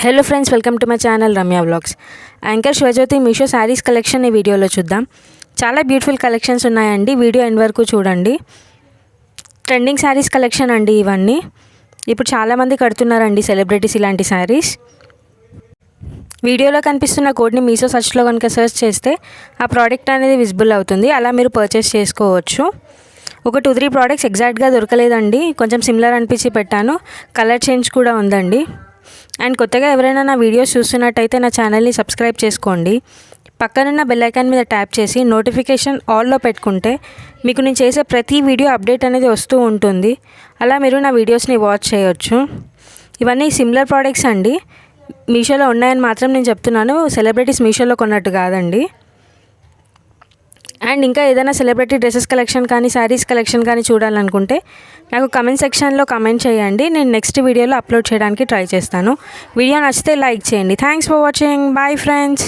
Hello friends, welcome to my channel Ramya vlogs. Anchor Sivajyothi Meesho saris collection ఈ వీడియోలో చూద్దాం. చాలా బ్యూటిఫుల్ కలెక్షన్స్ ఉన్నాయండి. వీడియో ఎండ్ వరకు చూడండి. ట్రెండింగ్ శారీస్ కలెక్షన్ అండి ఇవన్నీ. ఇప్పుడు చాలామంది కడుతున్నారండి సెలబ్రిటీస్ ఇలాంటి శారీస్. వీడియోలో కనిపిస్తున్న కోడ్ని మీషో సర్చ్లో కనుక సెర్చ్ చేస్తే ఆ ప్రోడక్ట్ అనేది విజిబుల్ అవుతుంది. అలా మీరు పర్చేస్ చేసుకోవచ్చు. ఒక 2-3 ప్రోడక్ట్స్ ఎగ్జాక్ట్గా దొరకలేదండి. కొంచెం సిమిలర్ అనిపించి పెట్టాను. కలర్ చేంజ్ కూడా ఉందండి. అండ్ కొత్తగా ఎవరైనా నా వీడియోస్ చూస్తున్నట్టయితే నా ఛానల్ని సబ్స్క్రైబ్ చేసుకోండి. పక్కనున్న బెల్ ఐకాన్ మీద ట్యాప్ చేసి నోటిఫికేషన్ ఆల్లో పెట్టుకుంటే మీకు నేను చేసే ప్రతి వీడియో అప్డేట్ అనేది వస్తూ ఉంటుంది. అలా మీరు నా వీడియోస్ని వాచ్ చేయొచ్చు. ఇవన్నీ సిమిలర్ ప్రోడక్ట్స్ అండి. మీషోలో ఉన్నాయని మాత్రం నేను చెప్తున్నాను. సెలబ్రిటీస్ మీషోలో కొన్నట్టు కాదండి. అండ్ ఇంకా ఏదైనా సెలబ్రిటీ డ్రెస్సెస్ కలెక్షన్ కానీ శారీస్ కలెక్షన్ కానీ చూడాలనుకుంటే నాకు కమెంట్ సెక్షన్లో కమెంట్ చేయండి. నేను నెక్స్ట్ వీడియోలో అప్లోడ్ చేయడానికి ట్రై చేస్తాను. వీడియో నచ్చితే లైక్ చేయండి. Thanks for watching. Bye friends.